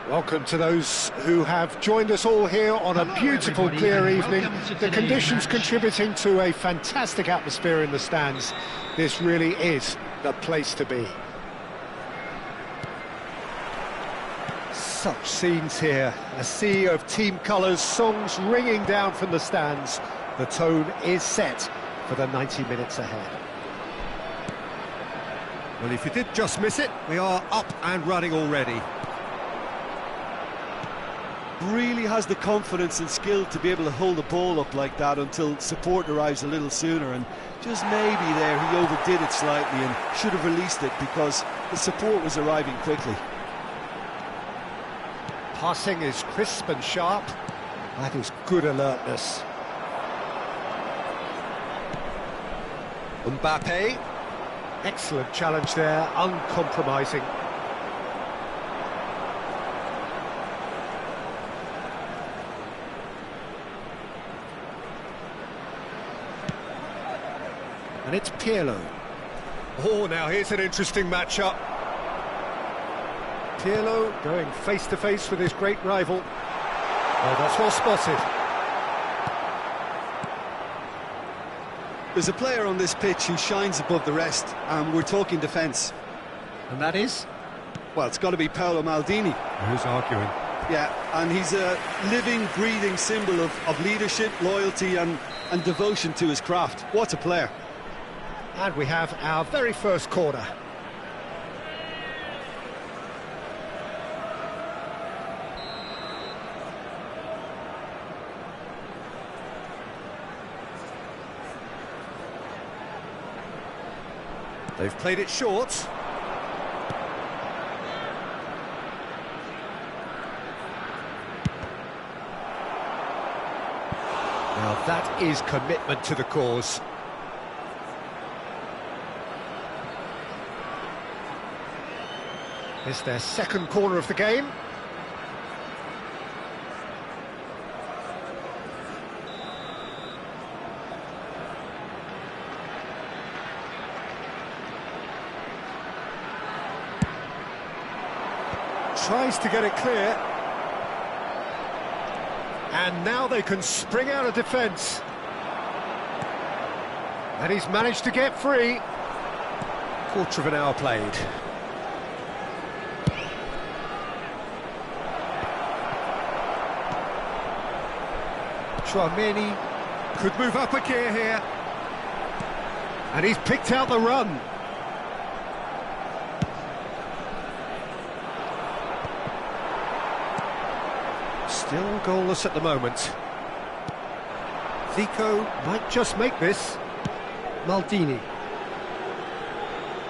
Welcome to those who have joined us all here on a beautiful, clear evening. The conditions contributing to a fantastic atmosphere in the stands. This really is the place to be. Such scenes here, a sea of team colours, songs ringing down from the stands. The tone is set for the 90 minutes ahead. Well, if you did just miss it, we are up and running already. Really has the confidence and skill to be able to hold the ball up like that until support arrives a little sooner, and just maybe there he overdid it slightly and should have released it because the support was arriving quickly. Passing is crisp and sharp. That is good alertness. Mbappe. Excellent challenge there, uncompromising. And it's Pirlo. Oh, now here's an interesting matchup. Pirlo going face-to-face with his great rival. Oh, that's well spotted. There's a player on this pitch who shines above the rest, and we're talking defence. And that is? Well, it's got to be Paolo Maldini. Who's arguing? Yeah, and he's a living, breathing symbol of leadership, loyalty and devotion to his craft. What a player. And we have our very first corner. They've played it short. Now that is commitment to the cause. It's their second corner of the game. Tries to get it clear. And now they can spring out of defence. And he's managed to get free. Quarter of an hour played. Tchouaméni could move up a gear here. And he's picked out the run. Still goalless at the moment. Zico might just make this. Maldini.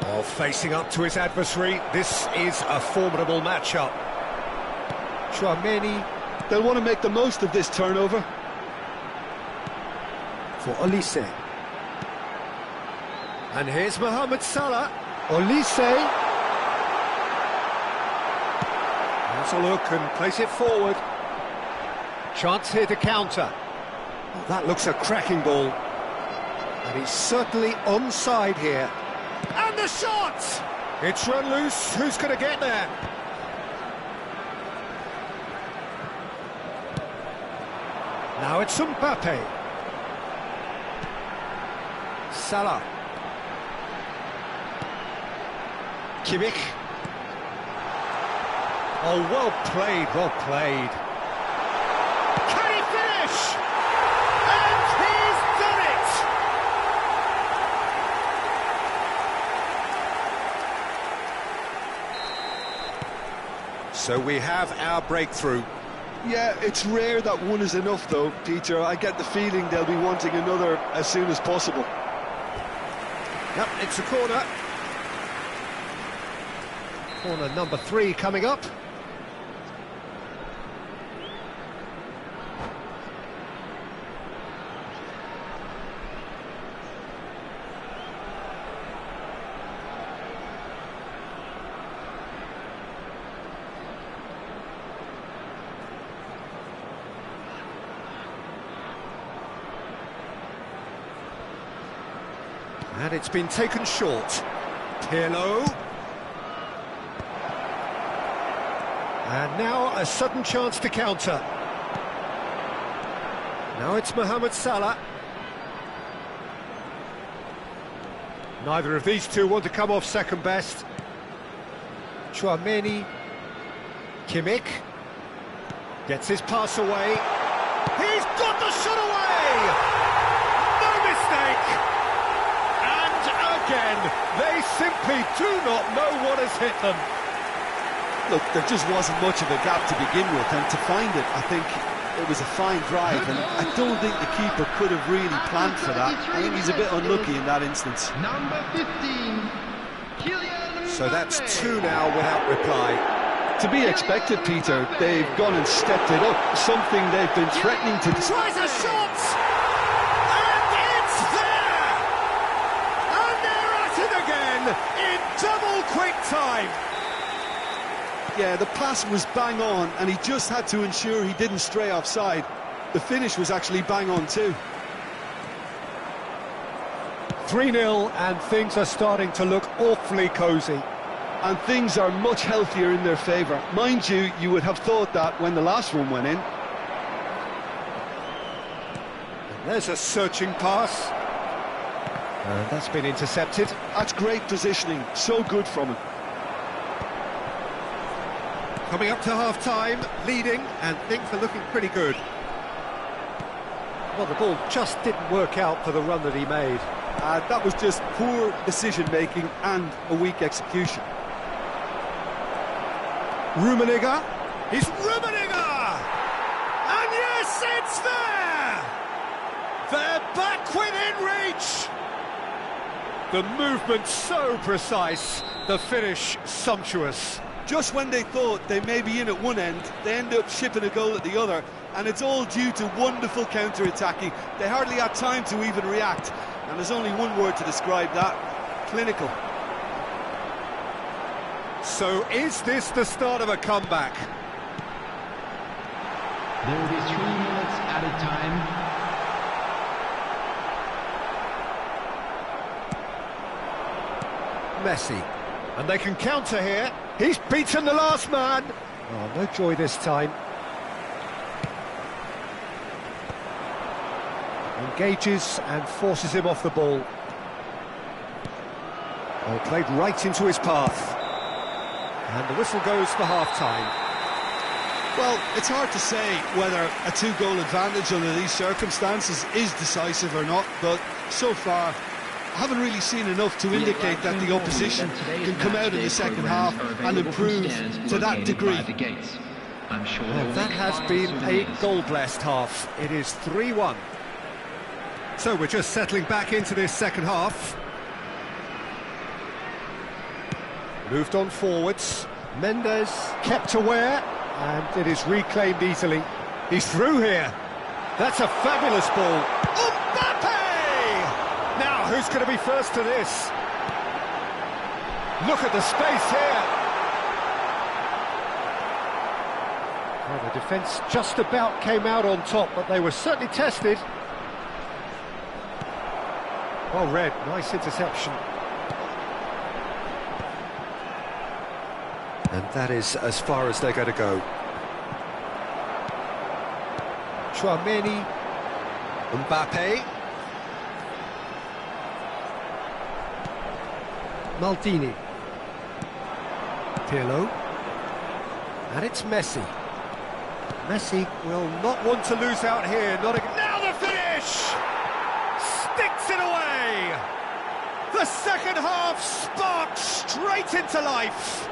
Oh, facing up to his adversary. This is a formidable matchup. Tchouaméni. They'll want to make the most of this turnover. For Olise. And here's Mohamed Salah. Olise. Has a look and place it forward. Chance here to counter. Oh, that looks a cracking ball. And he's certainly onside here. And the shot! It's run loose. Who's going to get there? Now it's Mbappe. Salah. Kimmich. Oh, well played, well played. Can he finish? And he's done it! So we have our breakthrough. Yeah, it's rare that one is enough though, Peter. I get the feeling they'll be wanting another as soon as possible. Yep, it's a corner. Corner number 3 coming up. And it's been taken short. Pirlo. And now a sudden chance to counter. Now it's Mohamed Salah. Neither of these two want to come off second best. Chouameni. Kimmich. Gets his pass away. He's got the shot away! No mistake! And again, they simply do not know what has hit them. Look, there just wasn't much of a gap to begin with, and to find it, I think it was a fine drive, and I don't think the keeper could have really planned for that. I think he's a bit unlucky in that instance. Number 15, So that's two now without reply. To be expected, Peter. They've gone and stepped it up, something they've been threatening to do. Tries a shot! And it's there! And they're at it again in double quick time! Yeah, the pass was bang on, and he just had to ensure he didn't stray offside. The finish was actually bang on too. 3-0, and things are starting to look awfully cosy. And things are much healthier in their favour. Mind you, you would have thought that when the last one went in. And there's a searching pass. And that's been intercepted. That's great positioning, so good from him. Coming up to half-time, leading, and things are looking pretty good. Well, the ball just didn't work out for the run that he made. That was just poor decision-making and a weak execution. Rummenigge. He's Rummenigge! And yes, it's there! They're back within reach! The movement so precise, the finish sumptuous. Just when they thought they may be in at one end, they end up shipping a goal at the other, and it's all due to wonderful counter-attacking. They hardly had time to even react, and there's only one word to describe that: clinical. So is this the start of a comeback? there will be 3 minutes added time. Messi. And they can counter here. He's beaten the last man. Oh, no joy this time. Engages and forces him off the ball. Oh, played right into his path. And the whistle goes for half-time. Well, it's hard to say whether a 2-goal advantage under these circumstances is decisive or not, but so far I haven't really seen enough to indicate that the opposition can come out in the second half and improve to that degree. Well, that has been a goal-blessed half. It is 3-1. So we're just settling back into this second half. Moved on forwards. Mendes kept aware, and it is reclaimed easily. He's through here. That's a fabulous ball. Mbappe! Now, who's going to be first to this? Look at the space here. Well, the defence just about came out on top, but they were certainly tested. Well read, nice interception. And that is as far as they're going to go. Chouameni, Mbappe, Maldini, Pirlo, and it's Messi. Messi will not want to lose out here. Now the finish! Sticks it away! The second half sparked straight into life.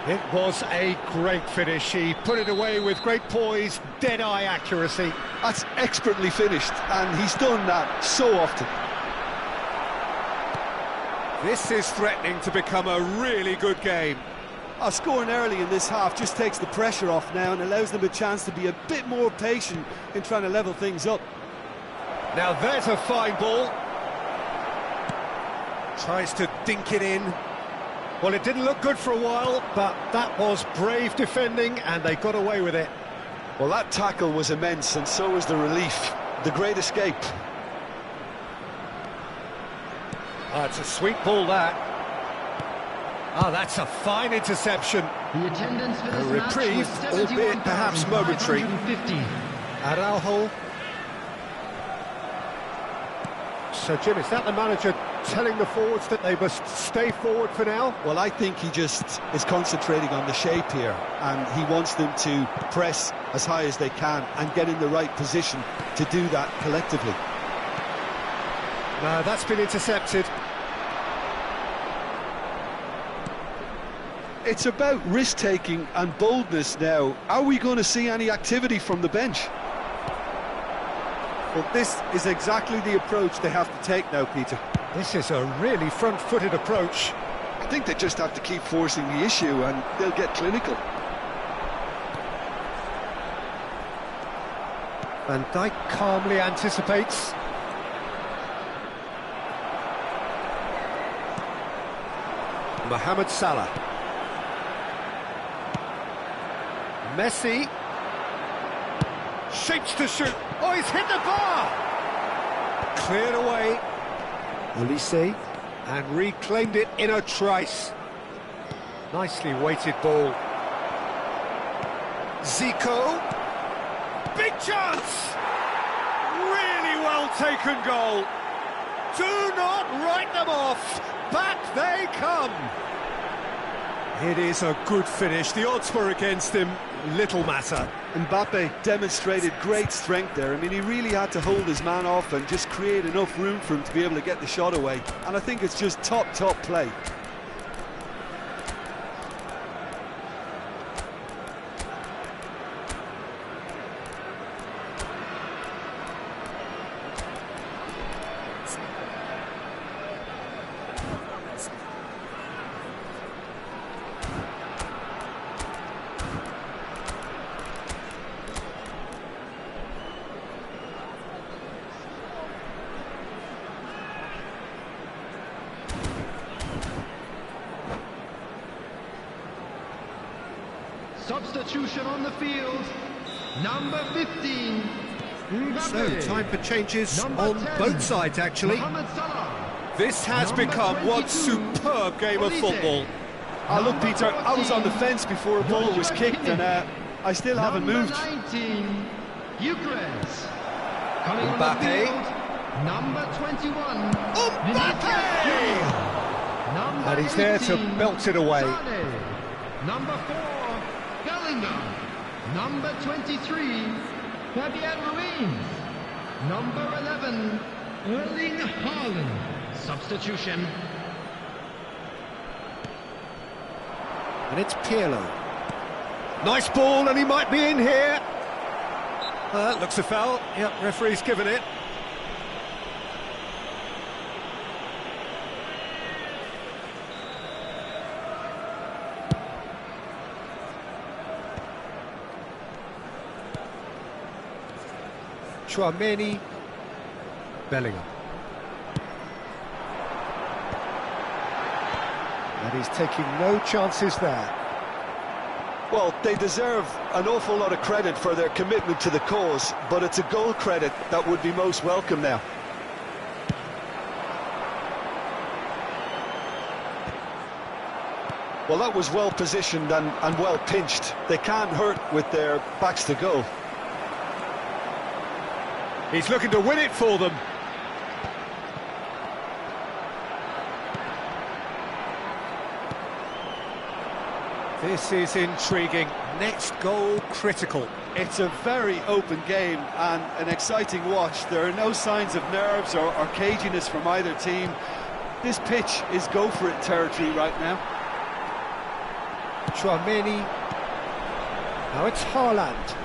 It was a great finish. He put it away with great poise, dead-eye accuracy. That's expertly finished, and he's done that so often. This is threatening to become a really good game. Scoring early in this half just takes the pressure off now and allows them a chance to be a bit more patient in trying to level things up. Now there's a fine ball. Tries to dink it in. Well, it didn't look good for a while, but that was brave defending, and they got away with it. Well, that tackle was immense, and so was the relief. The great escape. It's a sweet ball, that. Oh, that's a fine interception. The attendance for A this match reprieve, was albeit perhaps momentary. 71,550. Araujo. So, Jim, is that the manager telling the forwards that they must stay forward for now? Well, I think he just is concentrating on the shape here, and he wants them to press as high as they can and get in the right position to do that collectively. No, that's been intercepted. It's about risk-taking and boldness now. Are we going to see any activity from the bench? Well, this is exactly the approach they have to take now, Peter. This is a really front-footed approach. I think they just have to keep forcing the issue and they'll get clinical. Van Dijk calmly anticipates. Mohamed Salah. Messi. Shapes to shoot. Oh, he's hit the bar! Cleared away. Olise. And reclaimed it in a trice. Nicely weighted ball. Zico. Big chance! Really well taken goal. Do not write them off. Back they come. It is a good finish. The odds were against him. Little matter. Mbappe demonstrated great strength there. I mean, he really had to hold his man off and just create enough room for him to be able to get the shot away. And I think it's just top play. Substitution on the field, number 15. So, time for changes on 10, both sides, actually. Mohamed Salah. This has Number become one 22, superb game of Olise. football. Look, Peter, I was on the fence before a ball was kicked and I still haven't moved. Number 19, Eucharist. Coming on Mbappe. the field, number 21. Mbappe! Number And he's there to 18, belt it away. Sane. Number 4, Bellingham. Number 23, Fabian Ruiz. Number 11, Erling Haaland. Substitution. And it's Pirlo. Nice ball, and he might be in here. Looks a foul. Yep, referee's given it. Chouameni. Bellingham. And he's taking no chances there. Well, they deserve an awful lot of credit for their commitment to the cause, but it's a goal credit that would be most welcome now. Well, that was well positioned and well pinched. They can't hurt with their backs to goal. He's looking to win it for them. This is intriguing. Next goal critical. It's a very open game and an exciting watch. There are no signs of nerves or caginess from either team. This pitch is go-for-it territory right now. Chouameni. Now it's Haaland.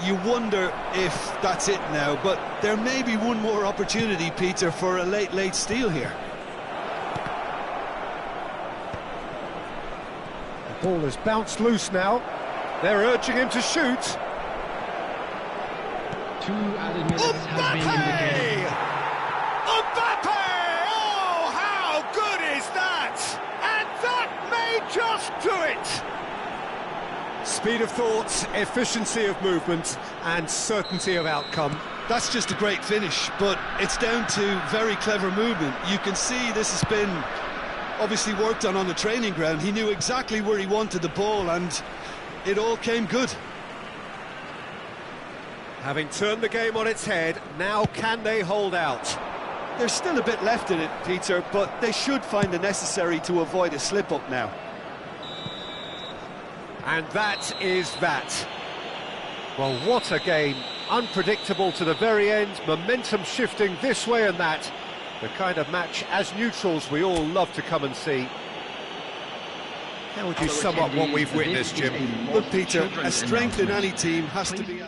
You wonder if that's it now, but there may be one more opportunity, Peter, for a late steal here. The ball has bounced loose now. They're urging him to shoot. 2 added minutes has been indicated. Mbappe! Oh, how good is that? And that may just do it. Speed of thought, efficiency of movement, and certainty of outcome. That's just a great finish, but it's down to very clever movement. You can see this has been obviously worked on the training ground. He knew exactly where he wanted the ball, and it all came good. Having turned the game on its head, now can they hold out? There's still a bit left in it, Peter, but they should find the necessary to avoid a slip-up now. And that is that. Well, what a game. Unpredictable to the very end, momentum shifting this way and that. The kind of match, as neutrals, we all love to come and see. How would you sum up what we've witnessed, Jim? Look, Peter, a strength in any team has to be...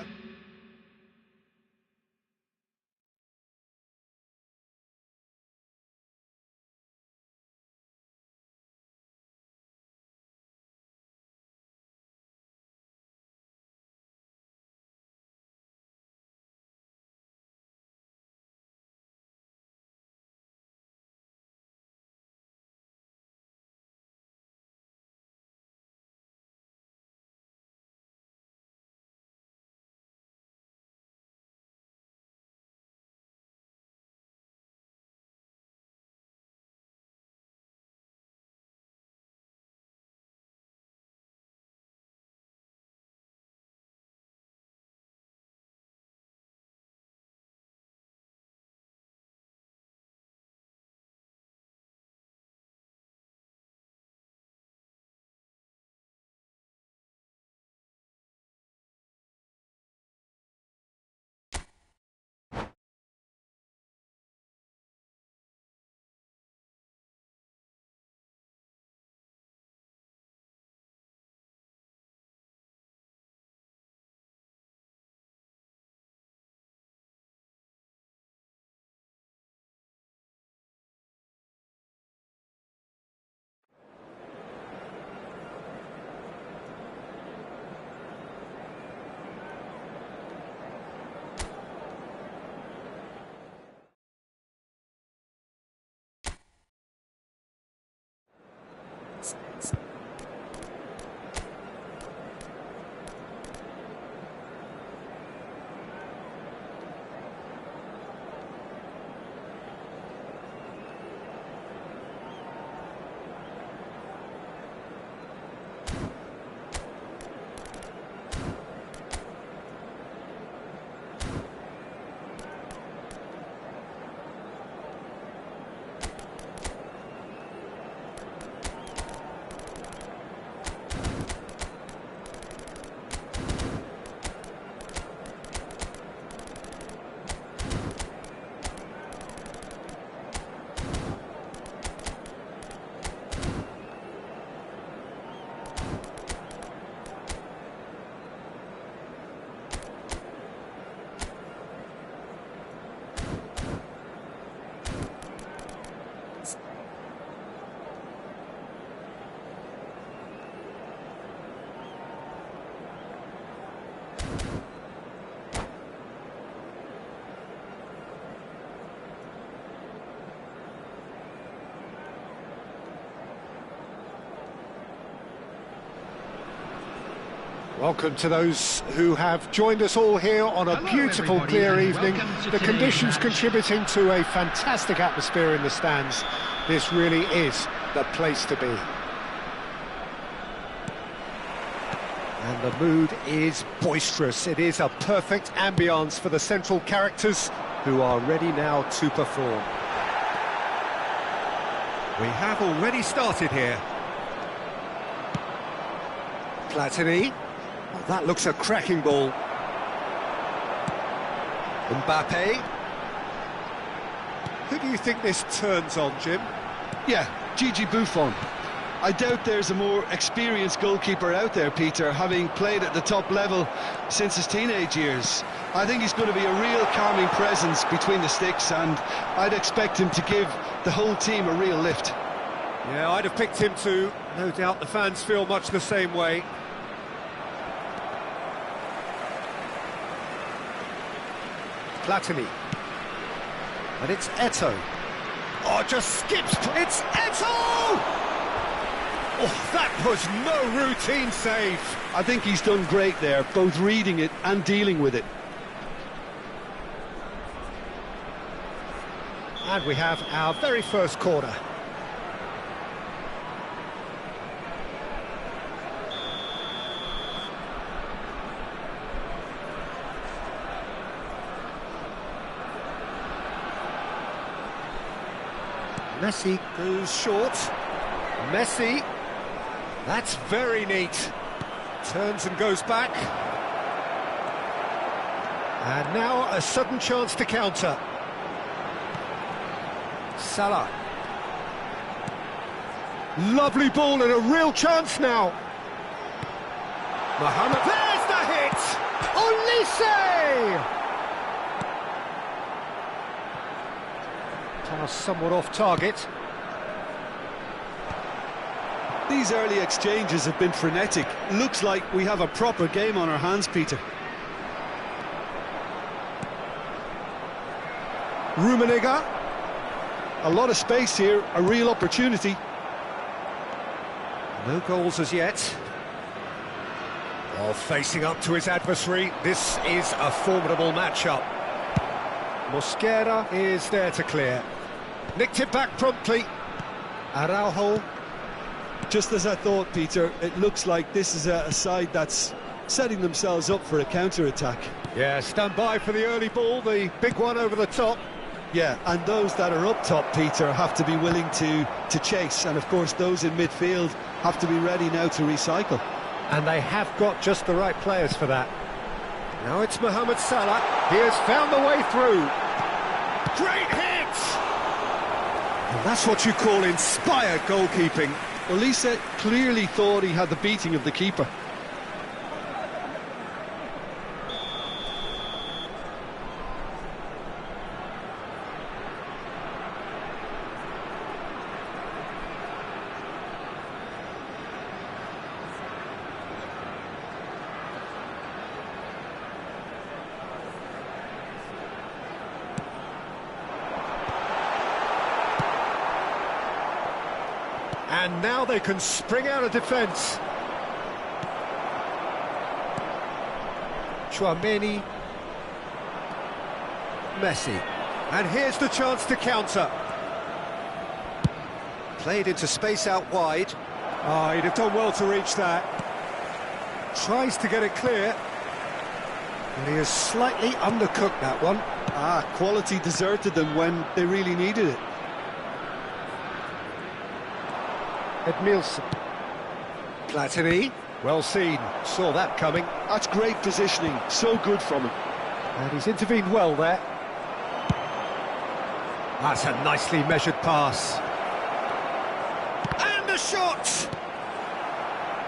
Welcome to those who have joined us all here on a beautiful, clear evening. The conditions contributing to a fantastic atmosphere in the stands. This really is the place to be. And the mood is boisterous. It is a perfect ambience for the central characters who are ready now to perform. We have already started here. Platini. Oh, that looks a cracking ball. Mbappe. Who do you think this turns on, Jim? Yeah, Gigi Buffon. I doubt there's a more experienced goalkeeper out there, Peter, having played at the top level since his teenage years. I think he's going to be a real calming presence between the sticks, and I'd expect him to give the whole team a real lift. Yeah, I'd have picked him too. No doubt the fans feel much the same way. Platini. And it's Eto'o. Oh, just skips. It's Eto'o! Oh, that was no routine save. I think he's done great there, both reading it and dealing with it. And we have our very first corner. Messi goes short. Messi, that's very neat. Turns and goes back. And now a sudden chance to counter. Salah. Lovely ball and a real chance now. Mohamed, there's the hit! Olise! Pass somewhat off target. These early exchanges have been frenetic. Looks like we have a proper game on our hands, Peter. Rummenigge. A lot of space here, a real opportunity. No goals as yet. While facing up to his adversary, this is a formidable matchup. Mosquera is there to clear. Nicked it back promptly. Araujo. Just as I thought, Peter, it looks like this is a side that's setting themselves up for a counter-attack. Yeah, stand by for the early ball, the big one over the top. Yeah, and those that are up top, Peter, have to be willing to chase. And, of course, those in midfield have to be ready now to recycle. And they have got just the right players for that. Now it's Mohamed Salah. He has found the way through. Great hit! And that's what you call inspired goalkeeping. Olise clearly thought he had the beating of the keeper. And now they can spring out of defence. Tchouaméni. Messi. And here's the chance to counter. Played into space out wide. Oh, he'd have done well to reach that. Tries to get it clear. And he has slightly undercooked that one. Quality deserted them when they really needed it. Edmilson. Platini, well seen, saw that coming. That's great positioning, so good from him. And he's intervened well there. That's a nicely measured pass. And a shot!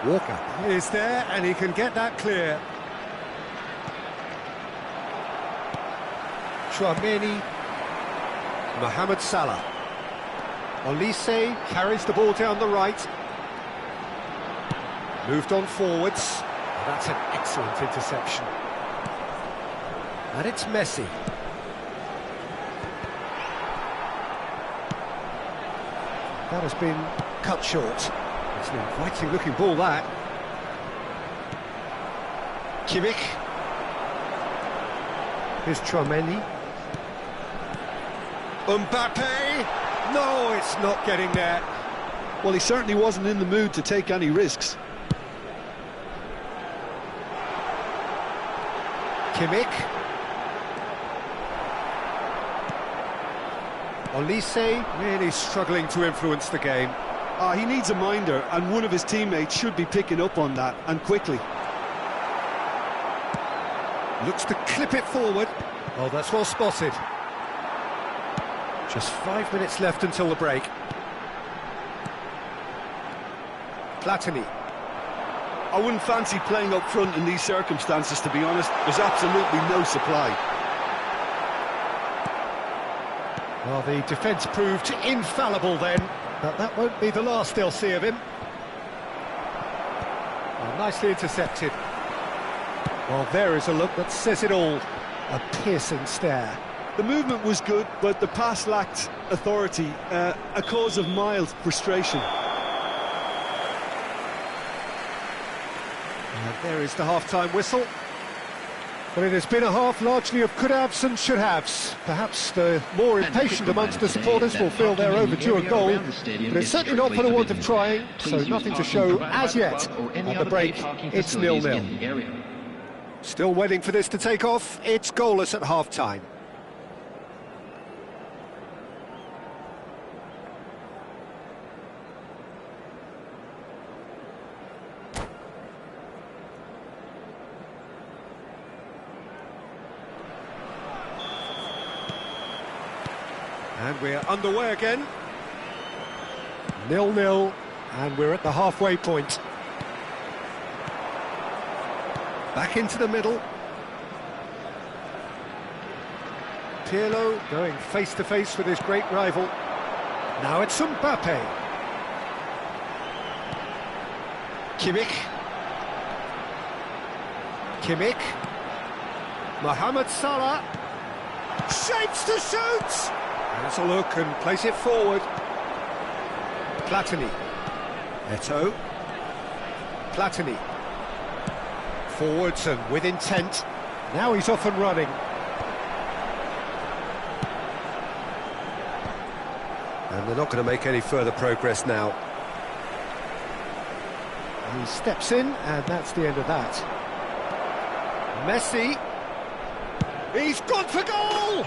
Walker is there, and he can get that clear. Tchouaméni. Mohamed Salah. Olise carries the ball down the right. Moved on forwards. That's an excellent interception. And it's Messi. That has been cut short. It's an inviting looking ball, that. Kimmich. Here's Tchouaméni. Mbappe. No, it's not getting there. Well, he certainly wasn't in the mood to take any risks. Kimmich. Olise really struggling to influence the game. He needs a minder, and one of his teammates should be picking up on that, and quickly. Looks to clip it forward. Oh, that's well spotted. Just 5 minutes left until the break. Platini. I wouldn't fancy playing up front in these circumstances, to be honest. There's absolutely no supply. Well, the defence proved infallible then, but that won't be the last they'll see of him. Well, nicely intercepted. Well, there is a look that says it all. A piercing stare. The movement was good, but the pass lacked authority, a cause of mild frustration. And there is the half-time whistle. Well, it has been a half largely of could-haves and should-haves. Perhaps the more impatient amongst the supporters will feel they're overdue a goal, but it's certainly not for the want of trying, so nothing to show as yet. At the break, it's 0-0. Still waiting for this to take off. It's goalless at half-time. And we're underway again. 0-0, and we're at the halfway point. Back into the middle. Pirlo going face-to-face with his great rival. Now it's Mbappe. Kimmich. Mohamed Salah. Shapes to shoot! Has a look and place it forward. Platini. Eto'o. Platini. Forwards and with intent. Now he's off and running. And they're not going to make any further progress now. He steps in, and that's the end of that. Messi. He's gone for goal!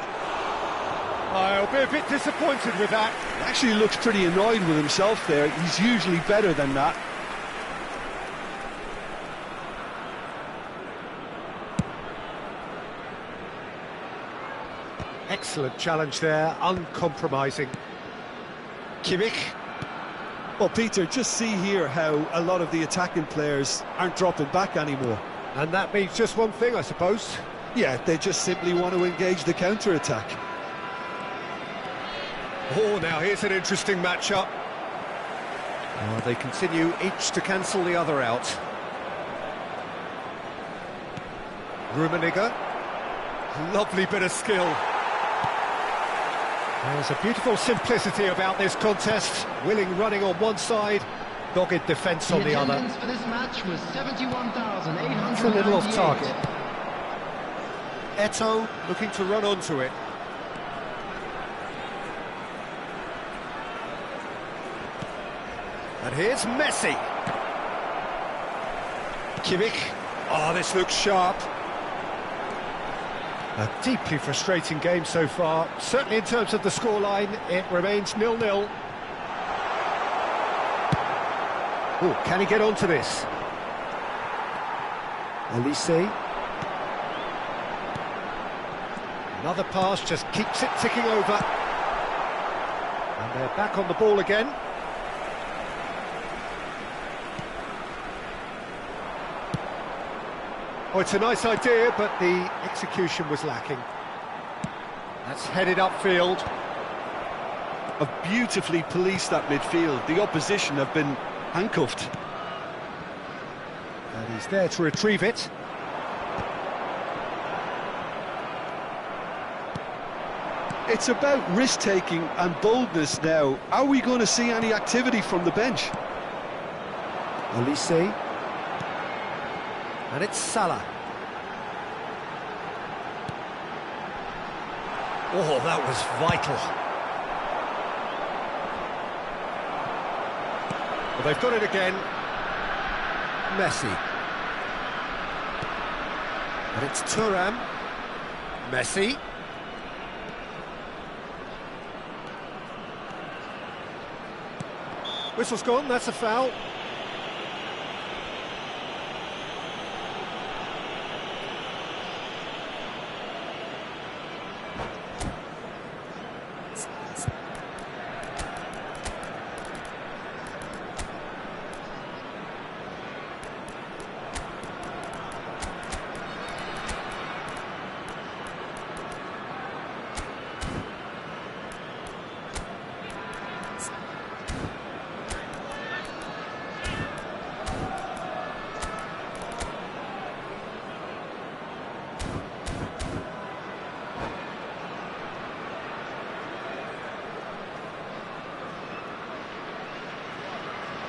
I'll be a bit disappointed with that. Actually looks pretty annoyed with himself there. He's usually better than that. Excellent challenge there, uncompromising. Kimmich. Well, Peter, just see here how a lot of the attacking players aren't dropping back anymore. And that means just one thing, I suppose. Yeah, they just simply want to engage the counter-attack. Oh, now here's an interesting matchup. They continue each to cancel the other out. Rummenigge. Lovely bit of skill. There's a beautiful simplicity about this contest. Willing running on one side, dogged defence on the other. Attendance for this match was 71,898. It's a little off target. Eto'o looking to run onto it. And here's Messi. Kimmich. Oh, this looks sharp. A deeply frustrating game so far. Certainly in terms of the scoreline, it remains 0-0. Oh, can he get onto this? Olise. Another pass just keeps it ticking over. And they're back on the ball again. Oh, it's a nice idea, but the execution was lacking. That's headed upfield. Have beautifully policed that midfield. The opposition have been handcuffed. And he's there to retrieve it. It's about risk-taking and boldness now. Are we going to see any activity from the bench? Olise. And it's Salah. Oh, that was vital. Well, they've got it again. Messi. And it's Thuram. Messi. Whistle's gone, that's a foul.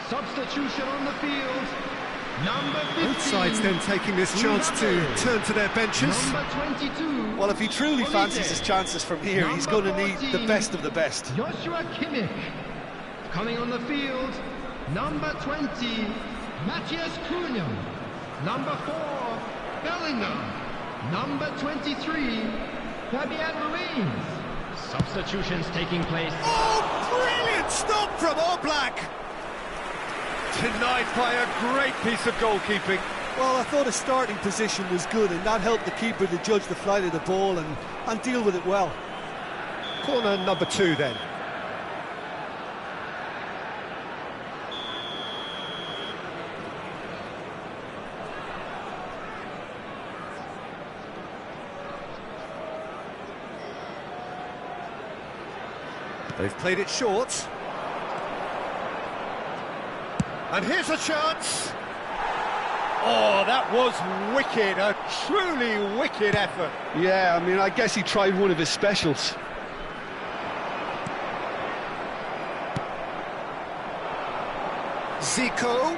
Substitution on the field. Number 15. Both sides then taking this chance to turn to their benches. Number 22. Well, if he truly fancies his chances from here, he's going to need the best of the best. Joshua Kimmich. Coming on the field. Number 20. Matthias Cunha. Number 4. Bellingham. Number 23. Fabian Ruiz. Substitutions taking place. Oh, brilliant stop from Oblak! Denied by a great piece of goalkeeping. Well, I thought his starting position was good, and that helped the keeper to judge the flight of the ball and deal with it well. Corner number 2 then. They've played it short. And here's a chance. Oh, that was wicked, a truly wicked effort. Yeah, I mean, I guess he tried one of his specials. Zico,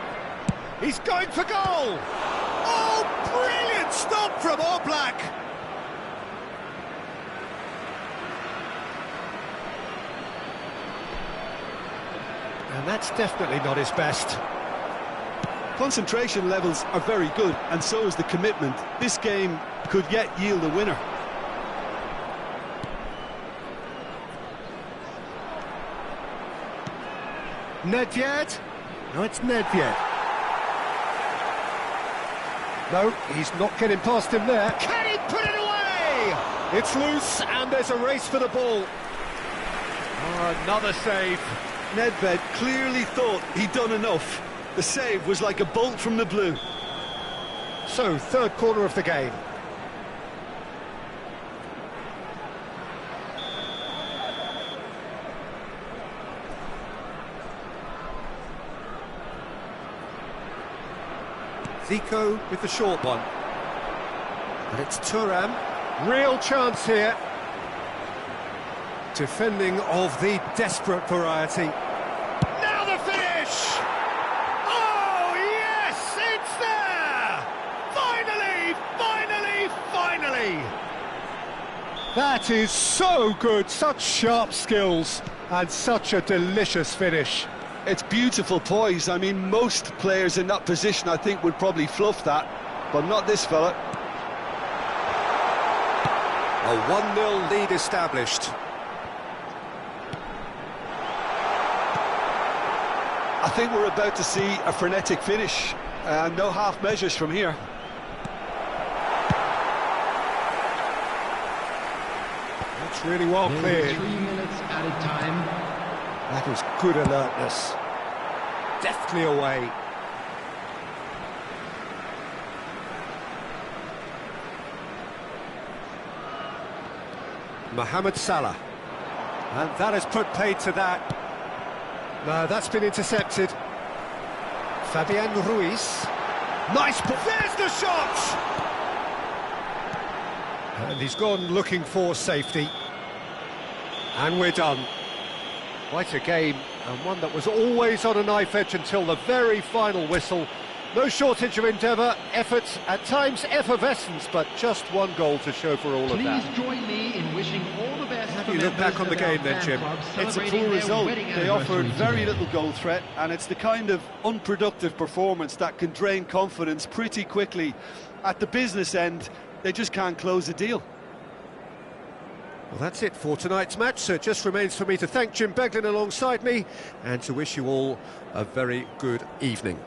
he's going for goal. Oh, brilliant stop from Oblak. And that's definitely not his best. Concentration levels are very good, and so is the commitment. This game could yet yield a winner. Nedved? No, it's Nedved. No, he's not getting past him there. Can he put it away? It's loose, and there's a race for the ball. Oh, another save. Nedved clearly thought he'd done enough. The save was like a bolt from the blue. So, third corner of the game. Zico with the short one. And it's Thuram. Real chance here. Defending of the desperate variety. Now the finish! Oh, yes! It's there! Finally! Finally! Finally! That is so good. Such sharp skills and such a delicious finish. It's beautiful poise. I mean, most players in that position, I think, would probably fluff that, but not this fella. A 1-0 lead established. I think we're about to see a frenetic finish. No half measures from here. That's really well cleared. 3 minutes added time. That is good alertness. Deftly away. Mohamed Salah. And that has put paid to that. No, that's been intercepted. Fabian Ruiz. Nice ball. There's the shot! And he's gone looking for safety. And we're done. Quite a game, and one that was always on a knife edge until the very final whistle. No shortage of endeavour, effort, at times effervescence, but just one goal to show for all of that. Please join me in wishing all the best. How do you look back on the game then, Jim? It's a poor result. They offered very little goal threat, and it's the kind of unproductive performance that can drain confidence pretty quickly. At the business end, they just can't close the deal. Well, that's it for tonight's match, so it just remains for me to thank Jim Beglin alongside me and to wish you all a very good evening.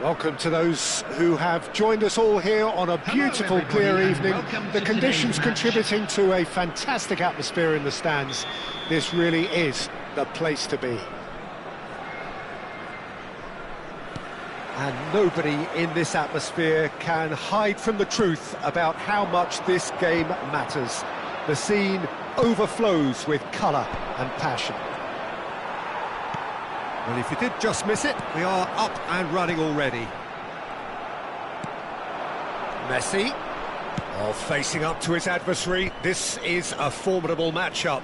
Welcome to those who have joined us all here on a beautiful, clear evening. The conditions contributing to a fantastic atmosphere in the stands. This really is the place to be. And nobody in this atmosphere can hide from the truth about how much this game matters. The scene overflows with colour and passion. Well, if you did just miss it, we are up and running already. Messi, facing up to his adversary. This is a formidable matchup.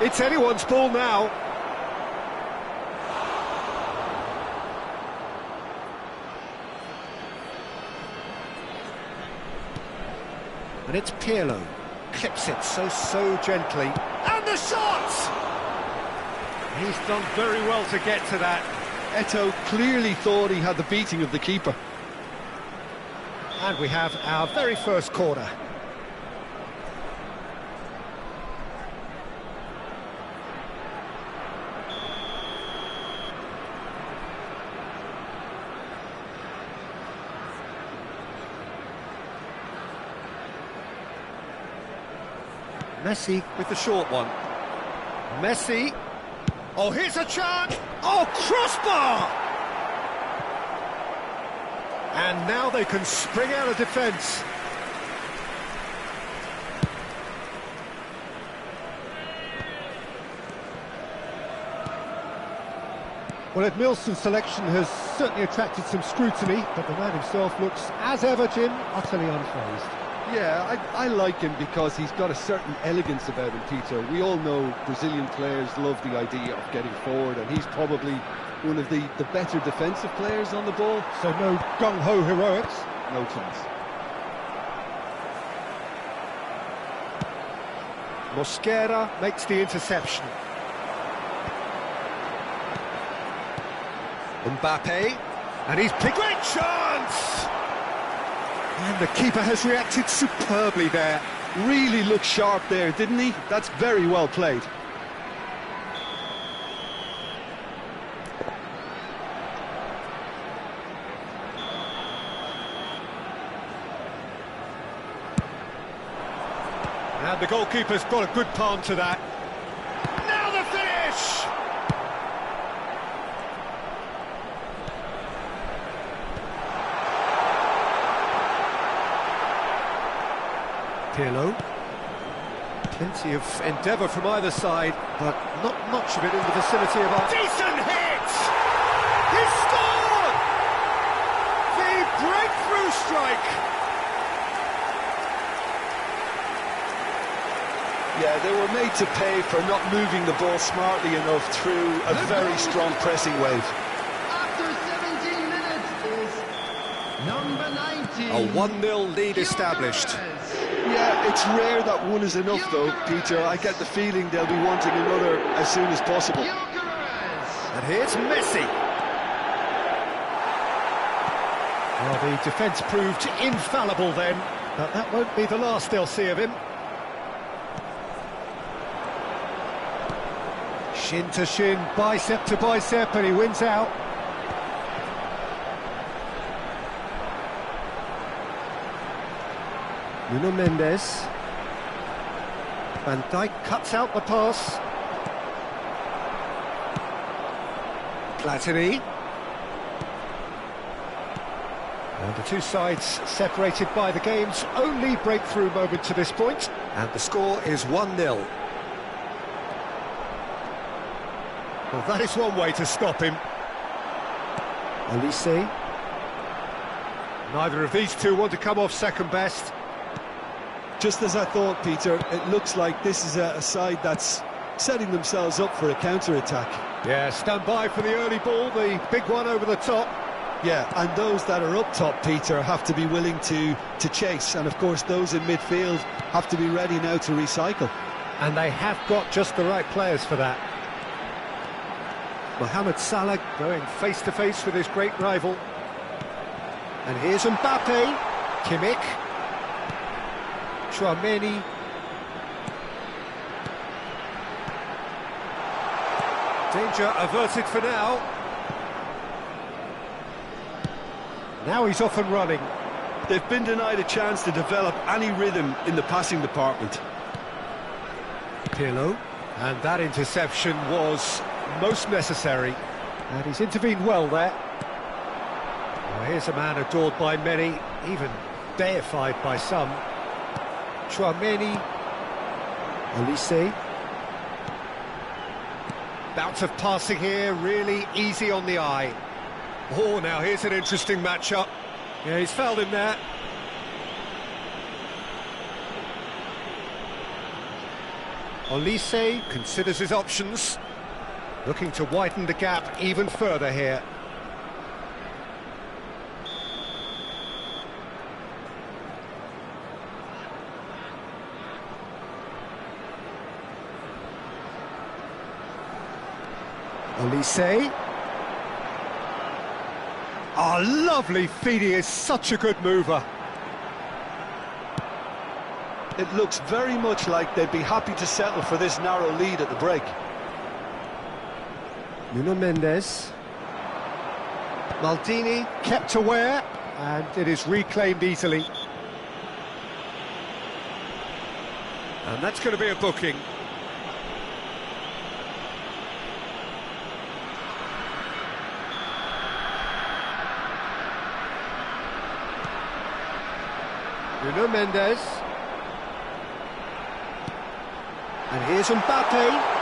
It's anyone's ball now. And it's Pirlo. Clips it so gently. And the shot! He's done very well to get to that. Eto'o clearly thought he had the beating of the keeper. And we have our very first corner. Messi with the short one. Messi. Oh, here's a chance. Oh, crossbar! And now they can spring out of defence. Well, Edmilson's selection has certainly attracted some scrutiny, but the man himself looks, as ever, Jim, utterly unfazed. Yeah, I like him because he's got a certain elegance about him, Peter. We all know Brazilian players love the idea of getting forward, and he's probably one of the better defensive players on the ball. So no gung-ho heroics? No chance. Mosquera makes the interception. Mbappe, and he's picked. Great chance! And the keeper has reacted superbly there. Really looked sharp there, didn't he? That's very well played. And the goalkeeper's got a good palm to that. Now the finish! Pirlo. Plenty of endeavour from either side, but not much of it in the vicinity of our... Decent hit! He scored! The breakthrough strike! Yeah, they were made to pay for not moving the ball smartly enough through a very strong pressing wave. After 17 minutes is number 19. A 1-0 lead established. Yeah, it's rare that one is enough though, Peter. I get the feeling they'll be wanting another as soon as possible. And here's Messi. Well, the defence proved infallible then, but that won't be the last they'll see of him. Shin to shin, bicep to bicep, and he wins out. Nuno Mendes. Van Dijk cuts out the pass. Platini. And the two sides separated by the game's only breakthrough moment to this point. And the score is 1-0. Well, that is one way to stop him. Olise. Neither of these two want to come off second best. Just as I thought, Peter, it looks like this is a side that's setting themselves up for a counter-attack. Yeah, stand by for the early ball, the big one over the top. Yeah, and those that are up top, Peter, have to be willing to chase. And, of course, those in midfield have to be ready now to recycle. And they have got just the right players for that. Mohamed Salah going face-to-face with his great rival. And here's Mbappe. Kimmich. Chouameni. Danger averted for now. Now he's off and running. They've been denied a chance to develop any rhythm in the passing department. Pirlo, and that interception was most necessary, and he's intervened well there. Well, here's a man adored by many, even deified by some. Chouameni, Olise. Bout of passing here, really easy on the eye. Oh, now here's an interesting matchup. Yeah, he's fouled him there. Olise considers his options, looking to widen the gap even further here. Olise. Oh, lovely feed, he is such a good mover. It looks very much like they'd be happy to settle for this narrow lead at the break. Nuno Mendes. Maldini kept aware, and it is reclaimed easily. And that's going to be a booking. Nuno Mendes. And here's Mbappe.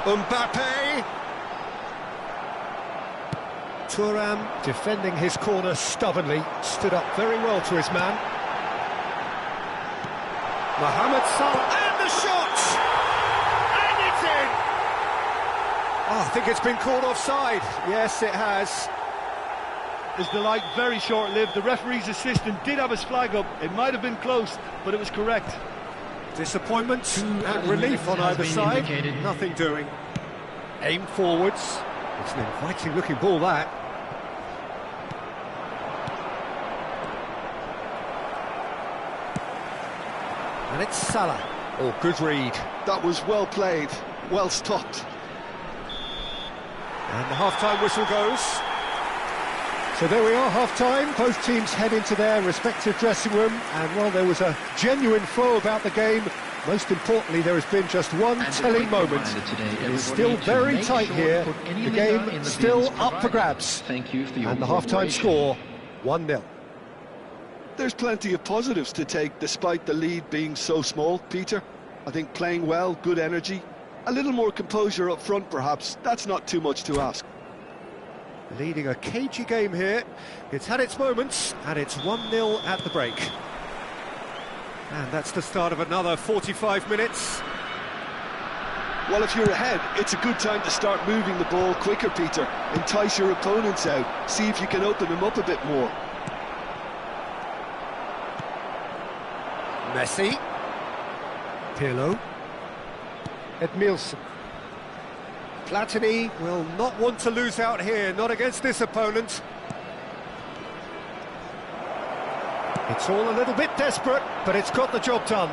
Mbappe. Thuram defending his corner stubbornly, stood up very well to his man. Mohamed Salah, and the shot! And it's in! Oh, I think it's been called offside. Yes, it has. Is the light very short-lived? The referee's assistant did have his flag up. It might have been close, but it was correct. Disappointment and relief on either side. Nothing doing. Aim forwards. It's an inviting-looking ball, that. And it's Salah. Oh, good read. That was well played, well stopped. And the half-time whistle goes. So there we are, half-time. Both teams head into their respective dressing room, and while there was a genuine flow about the game, most importantly, there has been just one telling moment. It is still very tight here. The game still up for grabs. And the half-time score, 1-0. There's plenty of positives to take despite the lead being so small, Peter. I think playing well, good energy, a little more composure up front perhaps. That's not too much to ask. Leading a cagey game here. It's had its moments, and it's 1-0 at the break. And that's the start of another 45 minutes. Well, if you're ahead, it's a good time to start moving the ball quicker, Peter. Entice your opponents out, see if you can open them up a bit more. Messi. Pirlo. Edmilson. Platini will not want to lose out here, not against this opponent. It's all a little bit desperate, but it's got the job done.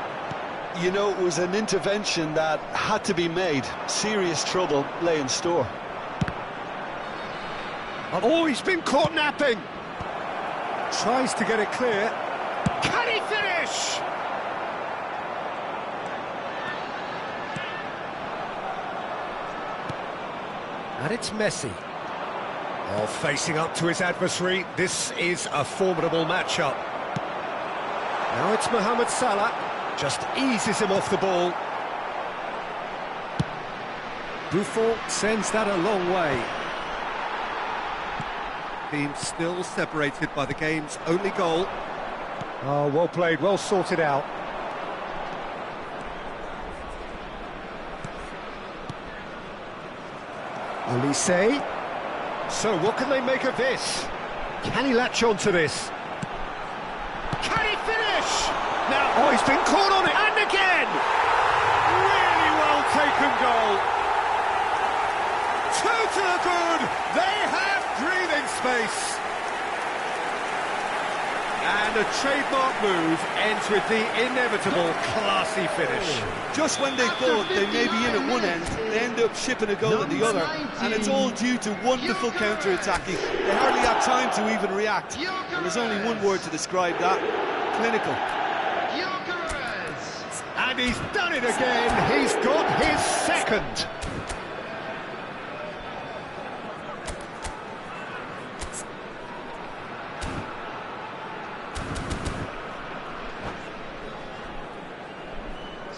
You know, it was an intervention that had to be made. Serious trouble lay in store. Oh, he's been caught napping. Tries to get it clear. Can he finish? And it's Messi. Oh, facing up to his adversary. This is a formidable matchup. Now it's Mohamed Salah. Just eases him off the ball. Buffon sends that a long way. Team still separated by the game's only goal. Oh, well played, well sorted out. Olise. So what can they make of this? Can he latch on to this? Can he finish? Now, oh, he's been caught on it, and again! Really well taken goal. Two to the good. They have breathing space. And a trademark move ends with the inevitable classy finish. Just when they thought they may be in at one end, they end up shipping a goal at the other, and it's all due to wonderful counter-attacking. They hardly have time to even react, and there's only one word to describe that: clinical. And he's done it again. He's got his second.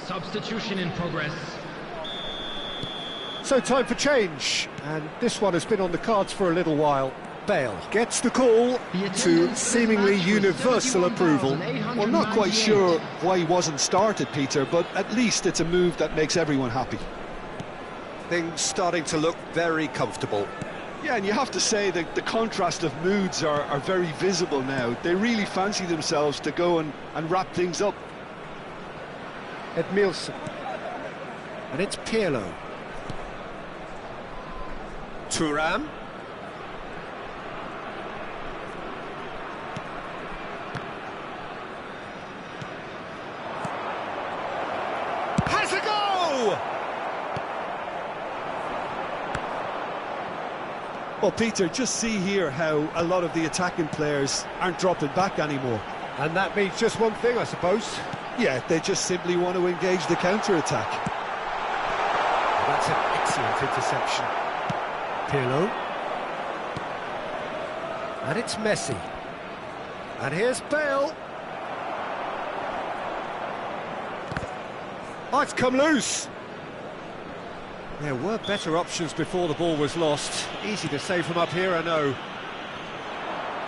Substitution in progress. So time for change, and this one has been on the cards for a little while. Bale gets the call to seemingly universal approval. Well, not quite sure why he wasn't started, Peter, but at least it's a move that makes everyone happy. Things starting to look very comfortable. Yeah, and you have to say that the contrast of moods are very visible now. They really fancy themselves to go and wrap things up. Edmilson. And it's Pirlo. Thuram. Has a go! Well, Peter, just see here how a lot of the attacking players aren't dropping back anymore. And that means just one thing, I suppose. Yeah, they just simply want to engage the counter-attack. That's an excellent interception. Pirlo. And it's Messi. And here's Bale. Oh, it's come loose. There were better options before the ball was lost. Easy to save from up here, I know.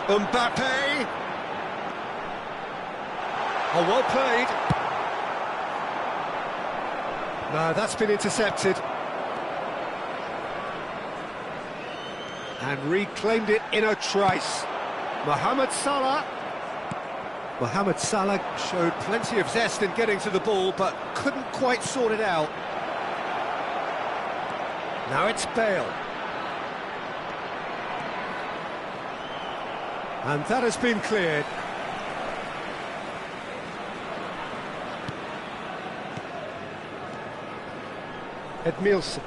Mbappe. Oh, well played. No, that's been intercepted. And reclaimed it in a trice. Mohamed Salah. Mohamed Salah showed plenty of zest in getting to the ball, but couldn't quite sort it out. Now it's Bale. And that has been cleared. Edmilson.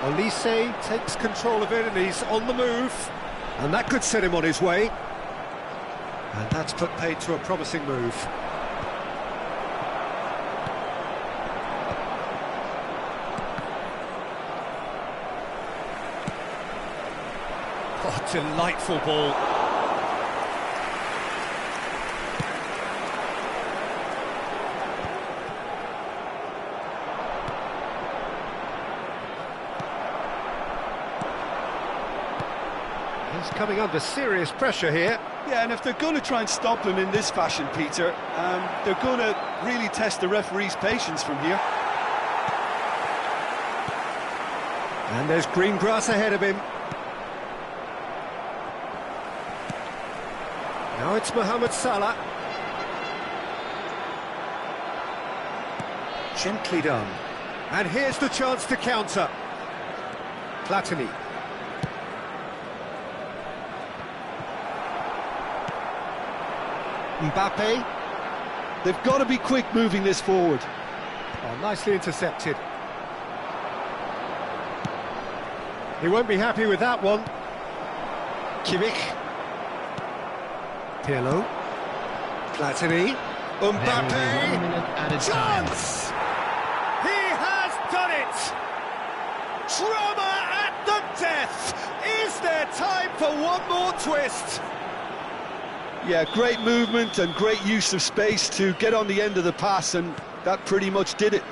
Olise takes control of it and he's on the move. And that could set him on his way. And that's put paid to a promising move. Oh, delightful ball. He's coming under serious pressure here. Yeah, and if they're going to try and stop him in this fashion, Peter, they're going to really test the referee's patience from here. And there's green grass ahead of him. Now it's Mohamed Salah. Gently done. And here's the chance to counter. Platini. Mbappe. They've got to be quick moving this forward. Oh, nicely intercepted. He won't be happy with that one. Kimmich. Pirlo. Platini. Mbappe. Chance! He has done it! Drama at the death! Is there time for one more twist? Yeah, great movement and great use of space to get on the end of the pass, and that pretty much did it.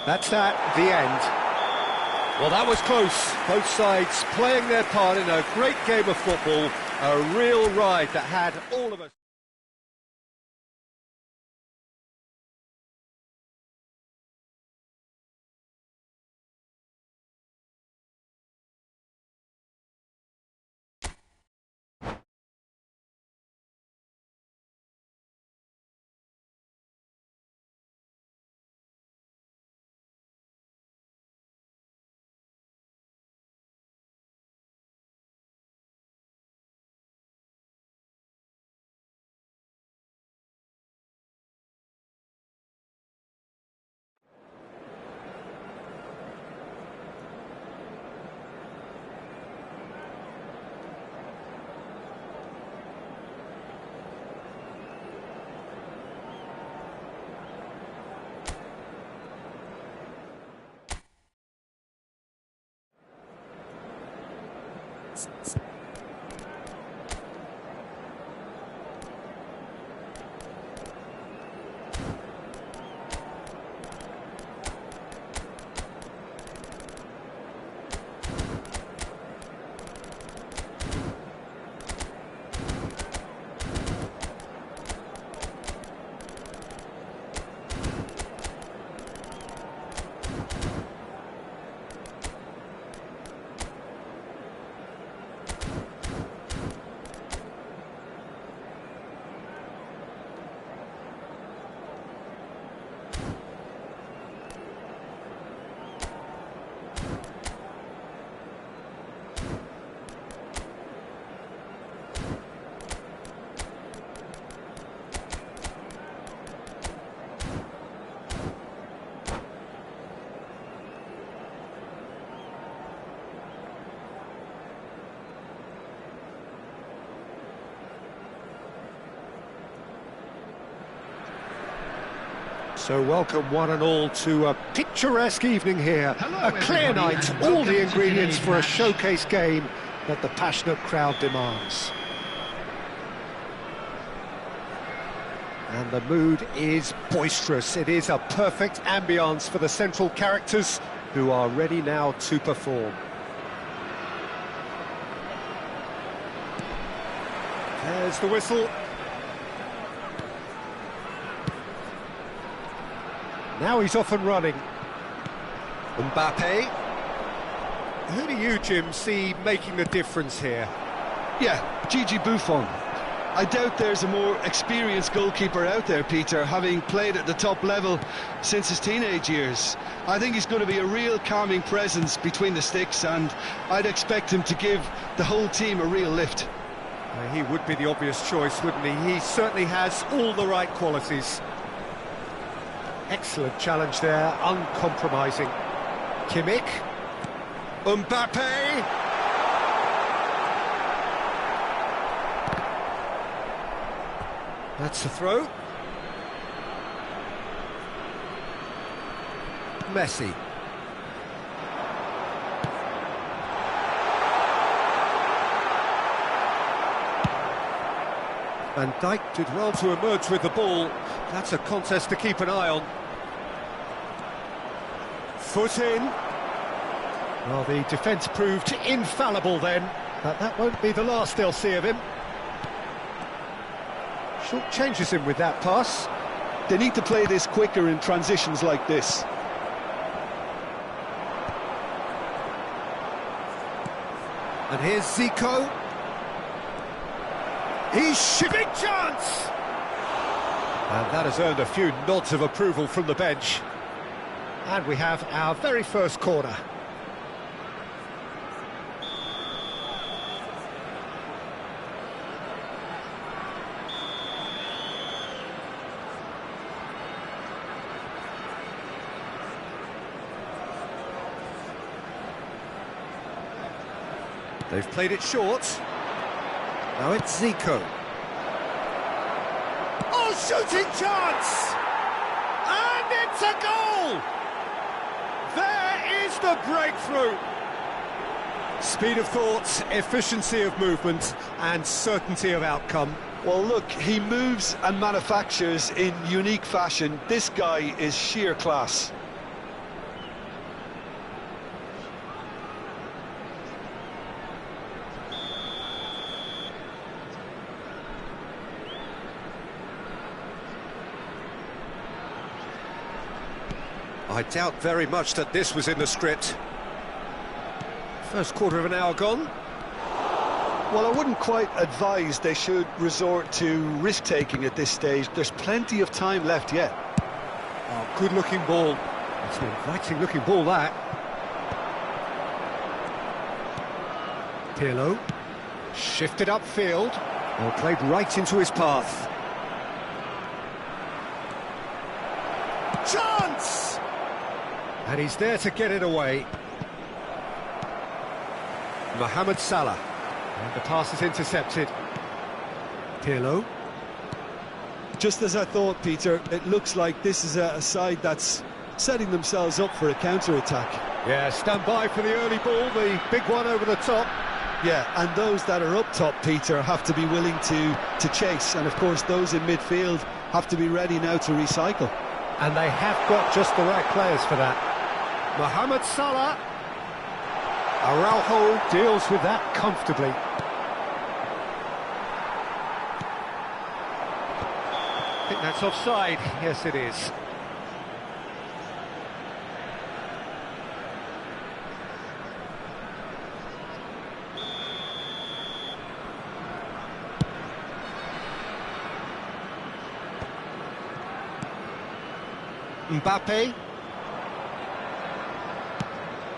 That's that, the end. Well, that was close. Both sides playing their part in a great game of football, a real ride that had all of us. So welcome one and all to a picturesque evening here. Hello, A clear everybody, night, and all welcome the to ingredients today's for a match. showcase game that the passionate crowd demands. And the mood is boisterous. It is a perfect ambience for the central characters who are ready now to perform. There's the whistle. Now he's off and running. Mbappe. Who do you, Jim, see making the difference here? Yeah, Gigi Buffon. I doubt there's a more experienced goalkeeper out there, Peter, having played at the top level since his teenage years. I think he's going to be a real calming presence between the sticks, and I'd expect him to give the whole team a real lift. He would be the obvious choice, wouldn't he? He certainly has all the right qualities. Excellent challenge there, uncompromising. Kimmich. Mbappe. That's the throw. Messi. Van Dijk did well to emerge with the ball. That's a contest to keep an eye on. Foot in. Well, the defence proved infallible then, but that won't be the last they'll see of him. Short changes him with that pass. They need to play this quicker in transitions like this. And here's Zico. He's shiving chance! And that has earned a few nods of approval from the bench. And we have our very first corner. They've played it short. Now it's Zico. Oh, shooting chance! And it's a goal! There is the breakthrough! Speed of thought, efficiency of movement, and certainty of outcome. Well, look, he moves and manufactures in unique fashion. This guy is sheer class. I doubt very much that this was in the script. First quarter of an hour gone. Well, I wouldn't quite advise they should resort to risk-taking at this stage. There's plenty of time left yet. Oh, good-looking ball. It's an inviting-looking ball, that. Pirlo. Shifted upfield. Well, played right into his path. Chance! And he's there to get it away. Mohamed Salah. And the pass is intercepted. Pirlo. Just as I thought, Peter, it looks like this is a side that's setting themselves up for a counter-attack. Yeah, stand by for the early ball, the big one over the top. Yeah, and those that are up top, Peter, have to be willing to chase, and of course those in midfield have to be ready now to recycle. And they have got just the right players for that. Mohamed Salah. Araujo deals with that comfortably. I think that's offside. Yes, it is. Mbappe.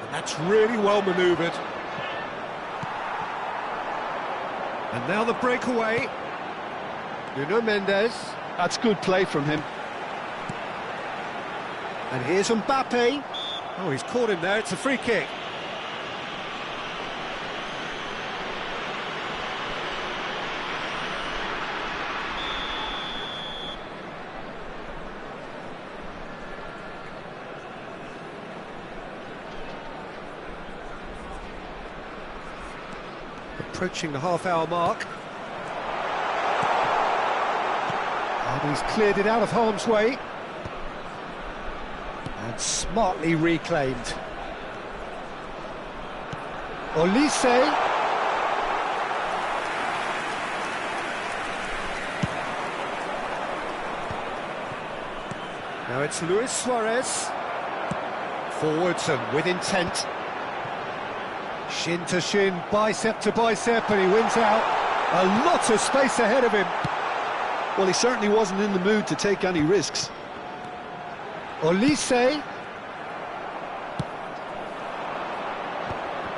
And that's really well manoeuvred. And now the breakaway. Nuno Mendes. That's good play from him. And here's Mbappe. Oh, he's caught him there. It's a free kick. Approaching the half-hour mark. And he's cleared it out of harm's way. And smartly reclaimed. Olise. Now it's Luis Suarez. Forwards and with intent. Shin to shin, bicep to bicep, and he wins out. A lot of space ahead of him. Well, he certainly wasn't in the mood to take any risks. Olise.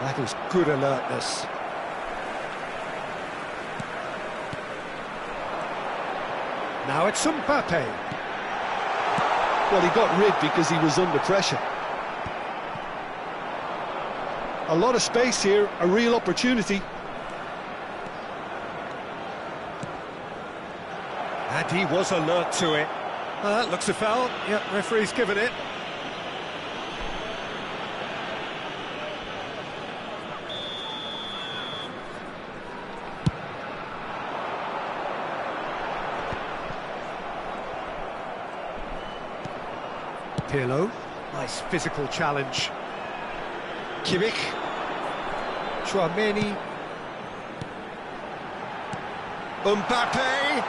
That is good alertness. Now it's Mbappe. Well, he got rid because he was under pressure. A lot of space here, a real opportunity. And he was alert to it. Well, that looks a foul. Yep, referee's given it. Pirlo, nice physical challenge. Kimmich, Chouameni, Mbappe.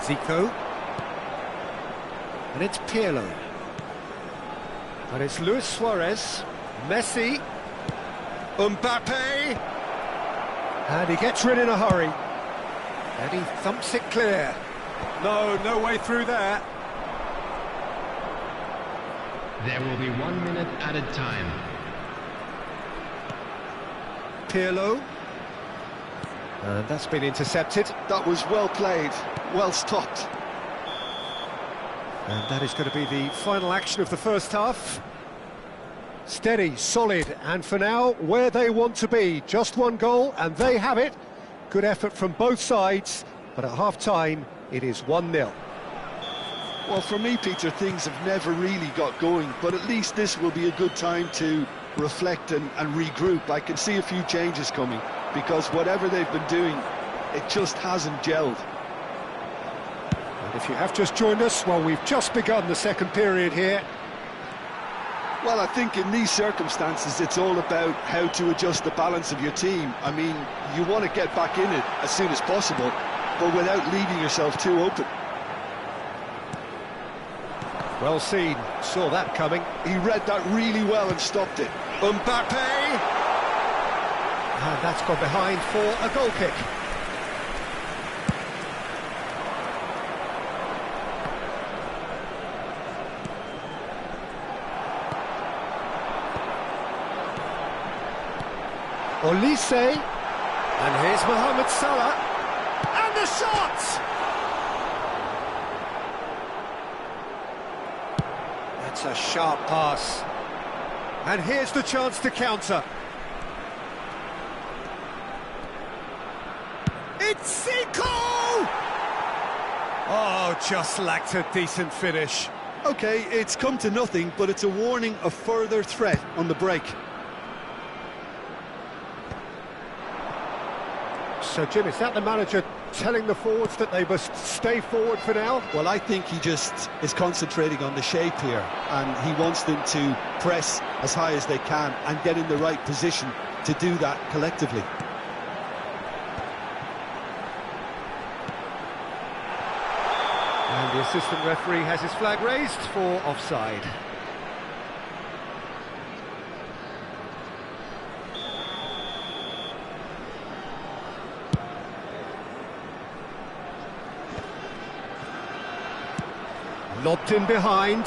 Zico. And it's Pirlo. And it's Luis Suarez. Messi. Mbappe. And he gets rid in a hurry. And he thumps it clear. No way through there. There will be 1 minute added time. Pirlo. And that's been intercepted. That was well played, well stopped. And that is going to be the final action of the first half. Steady, solid, and for now, where they want to be. Just one goal, and they have it. Good effort from both sides, but at half-time, it is 1-0. Well, for me, Peter, things have never really got going, but at least this will be a good time to reflect and regroup. I can see a few changes coming, because whatever they've been doing, it just hasn't gelled. And if you have just joined us, well, we've just begun the second period here. Well, I think in these circumstances, it's all about how to adjust the balance of your team. I mean, you want to get back in it as soon as possible, but without leaving yourself too open. Well seen, saw that coming. He read that really well and stopped it. Mbappe! And that's gone behind for a goal kick. Olise, and here's Mohamed Salah, and the shot! That's a sharp pass, and here's the chance to counter. It's Zico! Oh, just lacked a decent finish. OK, it's come to nothing, but it's a warning of further threat on the break. So, Jim, is that the manager telling the forwards that they must stay forward for now? Well, I think he just is concentrating on the shape here, and he wants them to press as high as they can and get in the right position to do that collectively. And the assistant referee has his flag raised for offside. Lobbed in behind.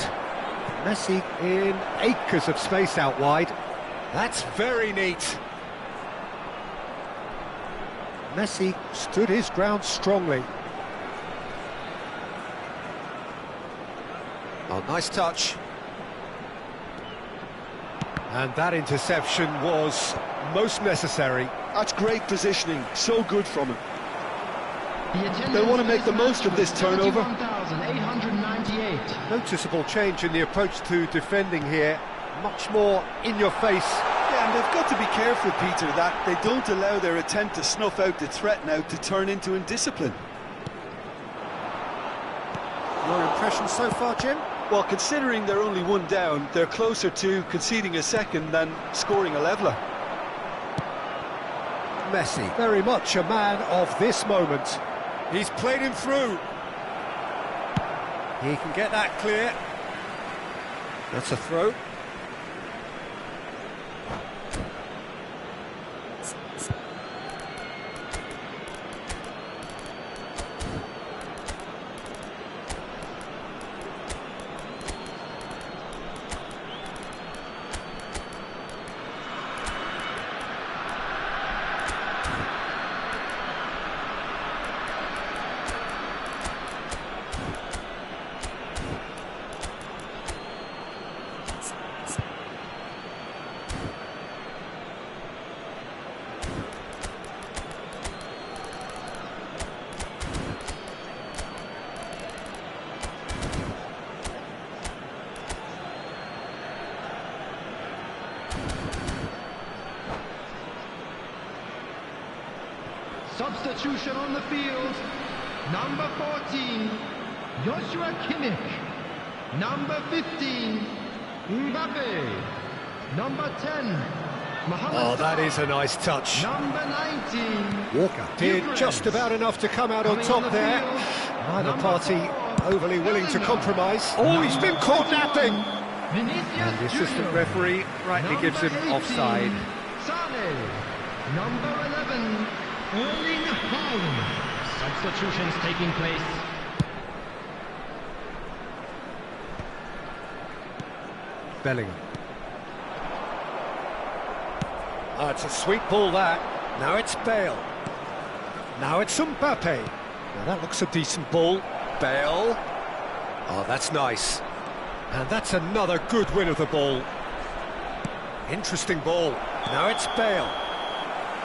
Messi in acres of space out wide. That's very neat. Messi stood his ground strongly. Oh, nice touch. And that interception was most necessary. That's great positioning, so good from him. They want to make the most of this turnover. 898. Noticeable change in the approach to defending here. Much more in your face. Yeah, and they've got to be careful, Peter, that they don't allow their attempt to snuff out the threat now to turn into indiscipline. Your impression so far, Jim? Well, considering they're only one down, they're closer to conceding a second than scoring a leveller. Messi, very much a man of this moment. He's played him through. He can get that clear. That's a throw. Substitution on the field. Number 14, Joshua Kimmich. Number 15, Mbappe. Number 10, Mohamed Oh, that Salah. is a nice touch. Number 19, Walker did just about enough to come out on top there. Neither party overly willing to compromise. Oh, he's been caught napping. And the assistant referee rightly gives him offside. Sane. Number 11, Erling Haaland. Substitutions taking place. Bellingham. Oh, it's a sweet ball, that. Now it's Bale. Now it's Mbappe. Now that looks a decent ball. Bale. Oh, that's nice. And that's another good win of the ball. Interesting ball. Now it's Bale.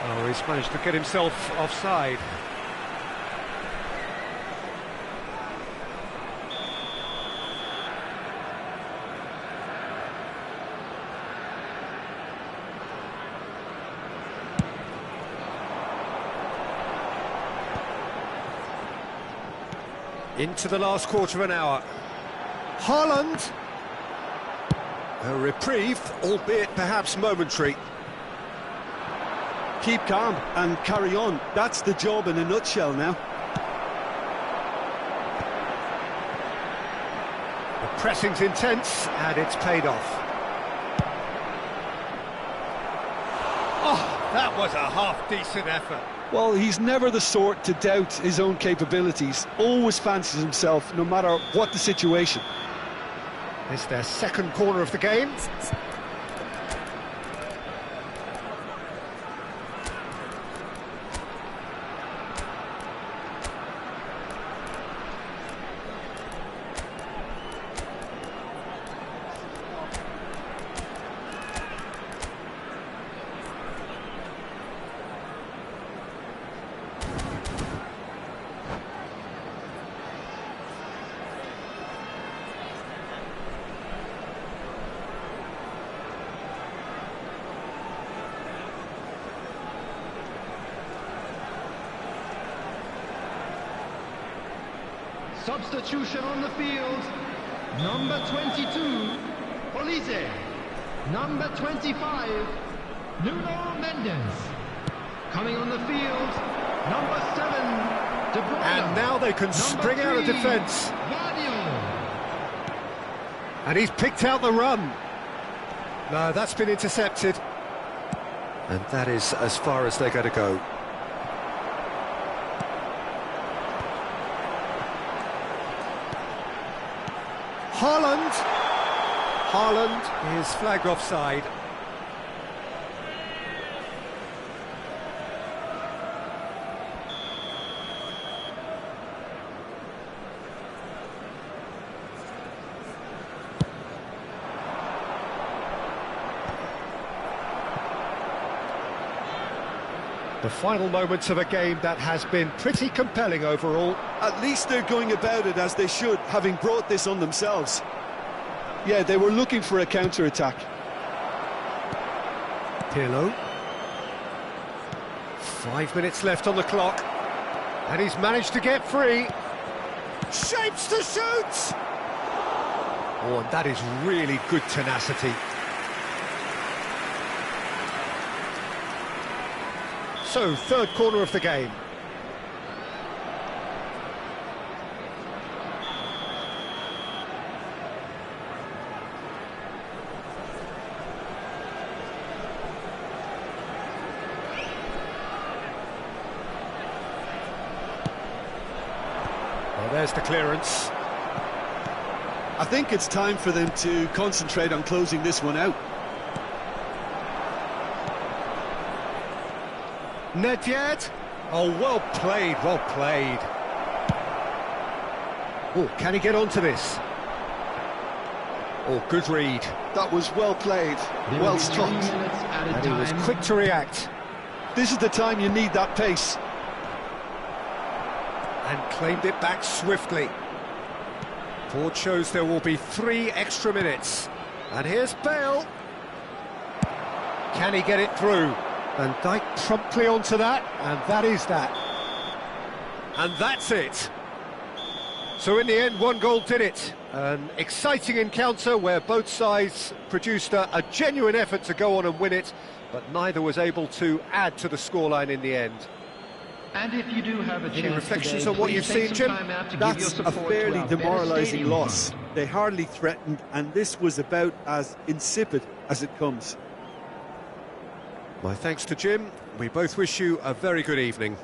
Oh, he's managed to get himself offside. Into the last quarter of an hour. Haaland. A reprieve, albeit perhaps momentary. Keep calm and carry on. That's the job in a nutshell now. The pressing's intense, and it's paid off. Oh, that was a half-decent effort. Well, he's never the sort to doubt his own capabilities. Always fancies himself, no matter what the situation. It's their second corner of the game. Substitution on the field. Number 22, Police. Number 25, Nuno Mendes. Coming on the field, number 7, De Bruyne. And now they can spring out of defence. And he's picked out the run. No, that's been intercepted. And that is as far as they're going to go. Haaland is flagged offside. The final moments of a game that has been pretty compelling overall. At least they're going about it as they should, having brought this on themselves. Yeah, they were looking for a counter-attack. Pirlo. 5 minutes left on the clock. And he's managed to get free. Shapes to shoot! Oh, and that is really good tenacity. So, third corner of the game. Well, there's the clearance. I think it's time for them to concentrate on closing this one out. Nedved. Oh, well played, well played. Oh, can he get onto this? Oh, good read. That was well played, well struck. And he was quick to react. This is the time you need that pace. And claimed it back swiftly. Board shows there will be 3 extra minutes. And here's Bale. Can he get it through? Van Dijk promptly onto that, and that is that. And that's it. So in the end, 1 goal did it. An exciting encounter where both sides produced a genuine effort to go on and win it, but neither was able to add to the scoreline in the end. And if you do have a chance Any reflections today, on what you've please take seen, some Jim? time out to give That's your a support to fairly our better demoralising stadium loss. fund. They hardly threatened, and this was about as insipid as it comes. My thanks to Jim. We both wish you a very good evening.